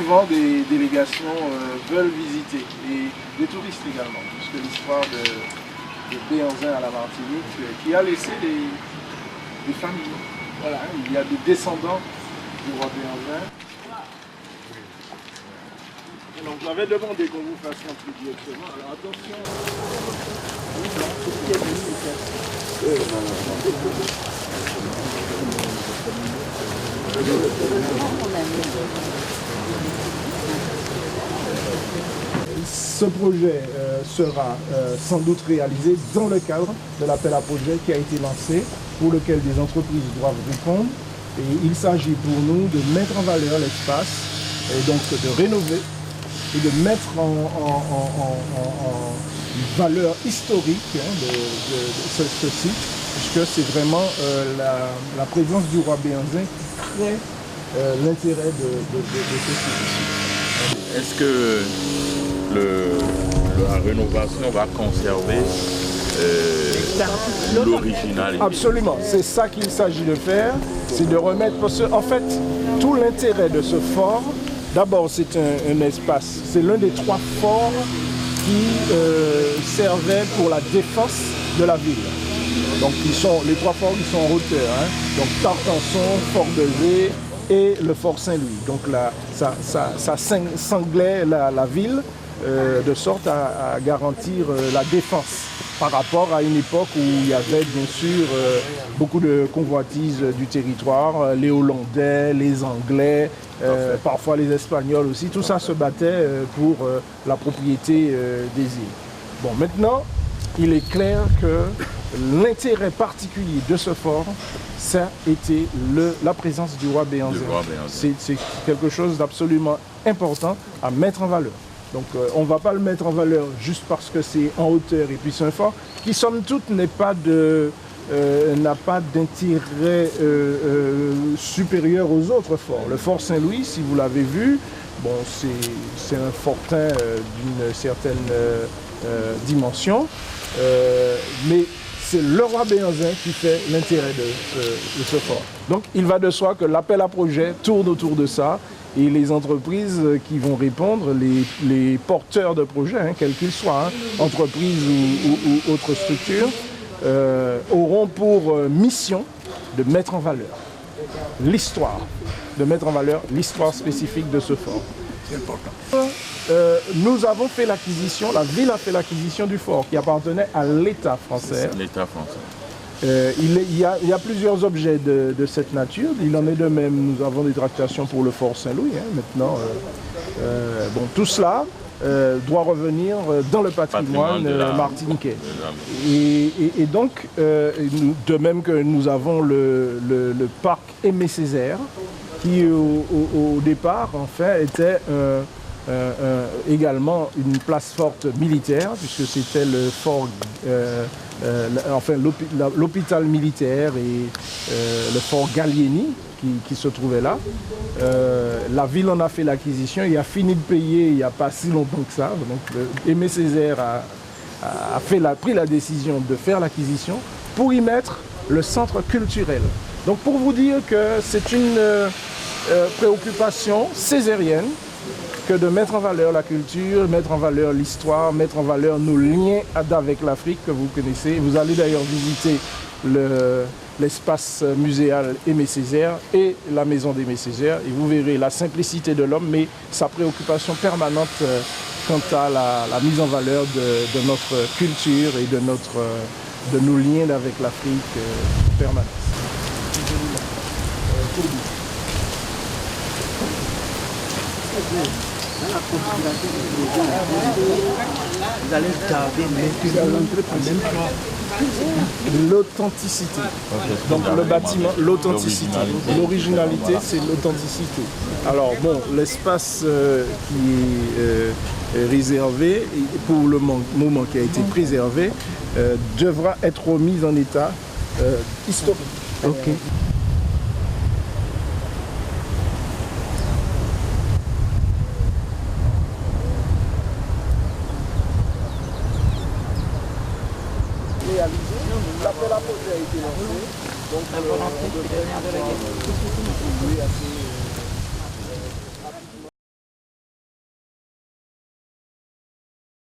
souvent des délégations veulent visiter, et des touristes également, puisque l'histoire de Béhanzin à la Martinique, qui a laissé des familles. Voilà, il y a des descendants du roi Béhanzin. Donc j'avais demandé qu'on vous fasse un truc directement. Alors attention. Ce projet sera sans doute réalisé dans le cadre de l'appel à projet qui a été lancé, pour lequel des entreprises doivent répondre. Et il s'agit pour nous de mettre en valeur l'espace, et donc de rénover et de mettre en valeur historique de ce site, puisque c'est vraiment la présence du roi Béhanzin qui crée l'intérêt de ce site. Est-ce que la rénovation va conserver l'originalité? Absolument, c'est ça qu'il s'agit de faire, c'est de remettre, parce qu'en fait, tout l'intérêt de ce fort, d'abord c'est un espace, c'est l'un des 3 forts qui servaient pour la défense de la ville. Donc les 3 forts qui sont en hauteur, hein. Donc Tartanson, Fort-de-Zé et le Fort Saint-Louis. Donc là, ça cinglait la ville de sorte à garantir la défense par rapport à une époque où il y avait bien sûr beaucoup de convoitises du territoire, les Hollandais, les Anglais, parfois les Espagnols aussi. Tout ça se battait pour la propriété des îles. Bon, maintenant, il est clair que l'intérêt particulier de ce fort, ça a été la présence du roi Béhanzin. C'est quelque chose d'absolument important à mettre en valeur. Donc on ne va pas le mettre en valeur juste parce que c'est en hauteur et puis c'est un fort qui somme toute n'a pas d'intérêt supérieur aux autres forts. Le fort Saint-Louis, si vous l'avez vu, bon, c'est un fortin d'une certaine dimension, mais c'est le roi Béhanzin qui fait l'intérêt de ce fort. Donc il va de soi que l'appel à projet tourne autour de ça, et les entreprises qui vont répondre, les porteurs de projets, hein, quels qu'ils soient, hein, entreprises ou autres structures, auront pour mission de mettre en valeur l'histoire, spécifique de ce fort. C'est important. Nous avons fait l'acquisition, la ville a fait l'acquisition du fort qui appartenait à l'État français. L'État français. Il y a plusieurs objets de cette nature. Il en est de même, nous avons des tractations pour le fort Saint-Louis. Hein, maintenant, bon, tout cela doit revenir dans le patrimoine martiniquais. Et donc, de même que nous avons le parc Aimé Césaire, qui au départ, en fait, était également une place forte militaire, puisque c'était le fort, l'hôpital militaire et le fort Gallieni qui se trouvait là. La ville en a fait l'acquisition, il a fini de payer il n'y a pas si longtemps que ça. Donc Aimé Césaire a pris la décision de faire l'acquisition pour y mettre le centre culturel. Donc pour vous dire que c'est une préoccupation césarienne que de mettre en valeur la culture, mettre en valeur l'histoire, mettre en valeur nos liens avec l'Afrique que vous connaissez. Vous allez d'ailleurs visiter l'espace muséal Aimé Césaire et la maison d'Aimé Césaire et vous verrez la simplicité de l'homme, mais sa préoccupation permanente quant à la mise en valeur de notre culture et de nos liens avec l'Afrique permanents. Dans la configuration vous allez garder l'authenticité. Donc le bâtiment, l'authenticité. L'originalité, c'est l'authenticité. Alors bon, l'espace qui est réservé, pour le moment qui a été préservé, devra être remis en état historique. Ok. L'appel à projet a été lancé. Donc,